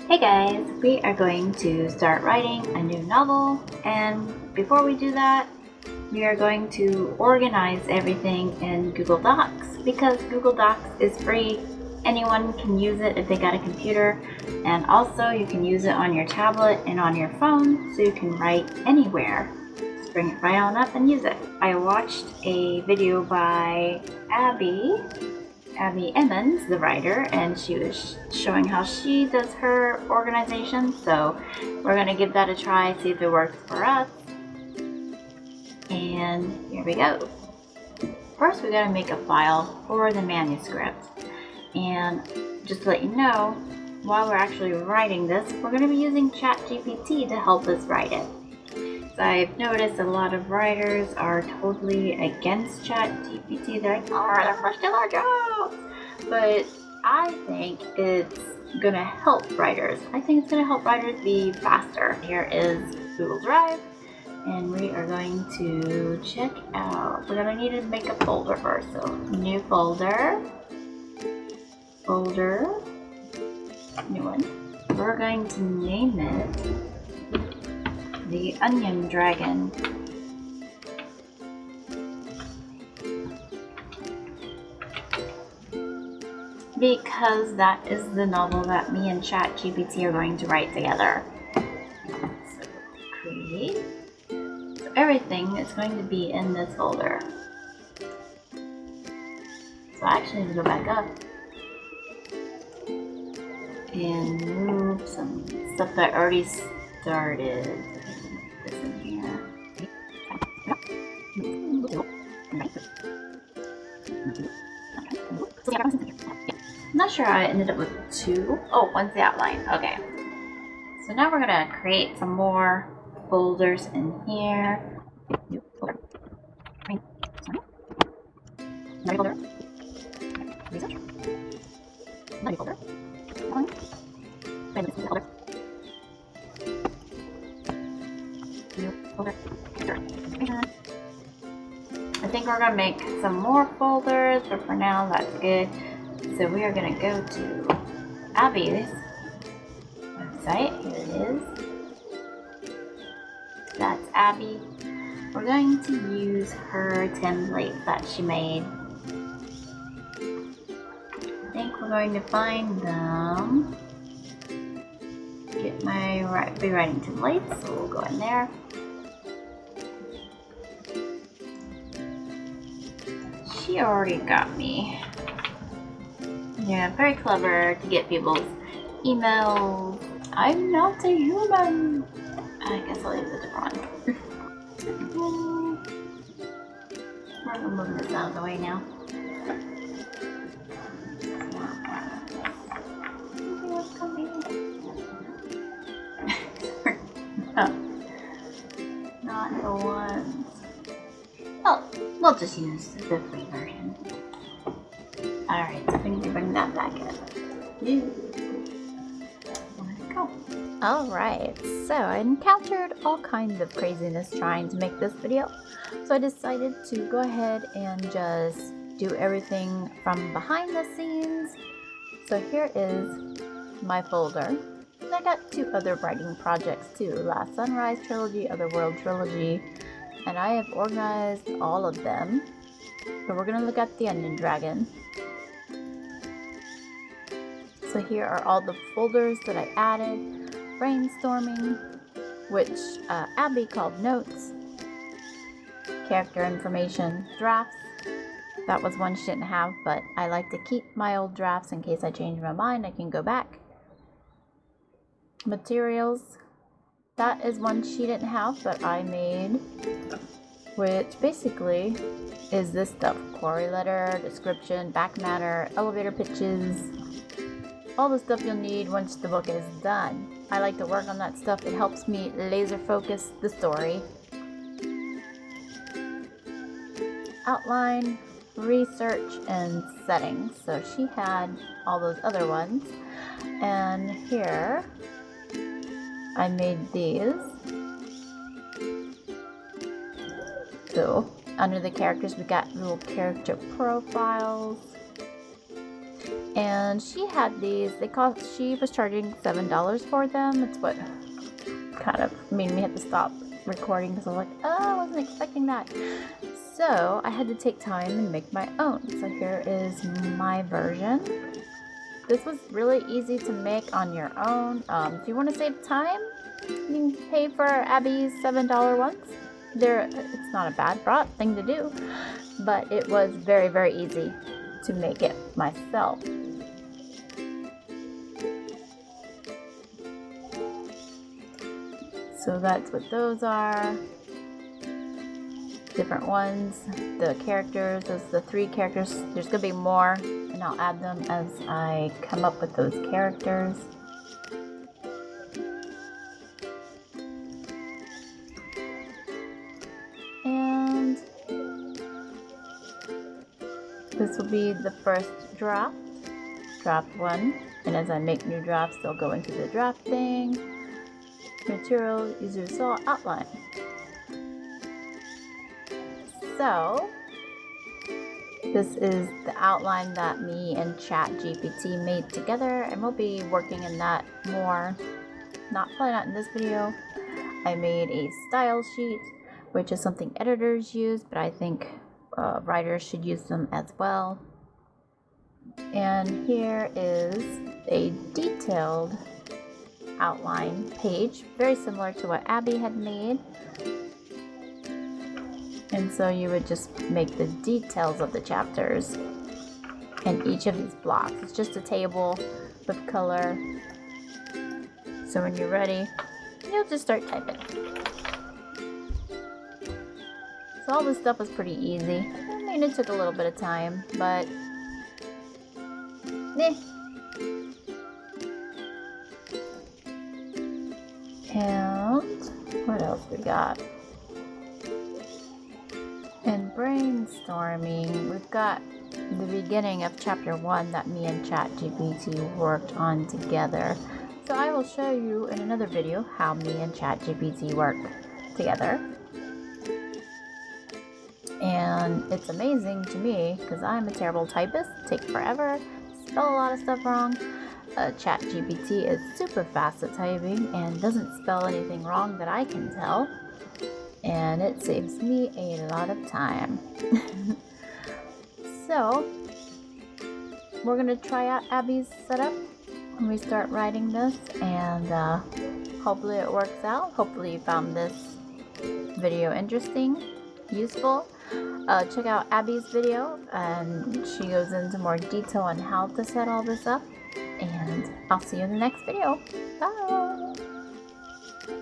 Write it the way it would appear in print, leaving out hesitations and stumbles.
Hey guys, we are going to start writing a new novel, and before we do that, we are going to organize everything in Google Docs because Google Docs is free. Anyone can use it if they got a computer, and also you can use it on your tablet and on your phone so you can write anywhere. Just bring it right on up and use it. I watched a video by Abby Emmons, the writer, and she was showing how she does her organization. So we're going to give that a try, see if it works for us. And here we go. First, we got to make a file for the manuscript. And just to let you know, while we're actually writing this, we're going to be using ChatGPT to help us write it. So I've noticed a lot of writers are totally against ChatGPT. They're like, oh, they're still our jobs. But I think it's going to help writers. I think it's going to help writers be faster. Here is Google Drive, and we are going to check out. We're going to need to make a folder first. So new folder, new one. We're going to name it The Onion Dragon. Because that is the novel that me and ChatGPT are going to write together. So create. So everything is going to be in this folder. So I actually need to go back up and move some stuff that I already started. This in here. I'm not sure how I ended up with two. Oh, one's the outline. Okay. So now we're gonna create some more folders in here. New folder. Another folder. Research. Another folder. Outline. Folder. New folder. I think we're gonna make some more folders, but for now that's good. So we are gonna go to Abby's website. Here it is. That's Abby. We're going to use her template that she made. I think we're going to find them. Get my rewriting templates, so we'll go in there. She already got me. Yeah, very clever to get people's emails. I'm not a human. I guess I'll use a different one. We're gonna move this out of the way now. Not the ones. Oh, we'll just use the free version. Alright, so we need to bring that back in. Go. Alright, so I encountered all kinds of craziness trying to make this video. So I decided to go ahead and just do everything from behind the scenes. So here is my folder. I got two other writing projects too, Last Sunrise Trilogy, Otherworld Trilogy, and I have organized all of them. But we're going to look at the Onion Dragon. So here are all the folders that I added. Brainstorming, which Abby called notes. Character information, drafts. That was one she didn't have, but I like to keep my old drafts in case I change my mind. I can go back. Materials. That is one she didn't have, but I made, which basically is this stuff. Query letter, description, back matter, elevator pitches, all the stuff you'll need once the book is done. I like to work on that stuff. It helps me laser focus the story. Outline, research, and settings. So she had all those other ones. And here I made these. So under the characters we got little character profiles. And she had these. She was charging $7 for them. That's what kind of made me have to stop recording because I was like, oh, I wasn't expecting that. So I had to take time and make my own. So here is my version. This was really easy to make on your own. If you want to save time, you can pay for Abby's $7 ones. It's not a bad thing to do, but it was very, very easy to make it myself. So that's what those are. Different ones. The characters, those are the 3 characters. There's gonna be more, and I'll add them as I come up with those characters. And this will be the first draft 1. And as I make new drafts, they'll go into the drafting. Material, user saw outline. So this is the outline that me and ChatGPT made together, and we'll be working in that more. Probably not in this video. I made a style sheet, which is something editors use, but I think writers should use them as well. And here is a detailed outline page, very similar to what Abby had made. And so you would just make the details of the chapters in each of these blocks. It's just a table with color. So when you're ready, you'll just start typing. So all this stuff was pretty easy. I mean, it took a little bit of time, but And what else we got? In brainstorming, we've got the beginning of chapter 1 that me and ChatGPT worked on together. So I will show you in another video how me and ChatGPT work together. And it's amazing to me because I'm a terrible typist, take forever, spell a lot of stuff wrong. ChatGPT is super fast at typing and doesn't spell anything wrong that I can tell. And it saves me a lot of time. So, we're going to try out Abby's setup when we start writing this, and hopefully it works out. Hopefully you found this video interesting, useful. Check out Abby's video, and she goes into more detail on how to set all this up. And I'll see you in the next video. Bye!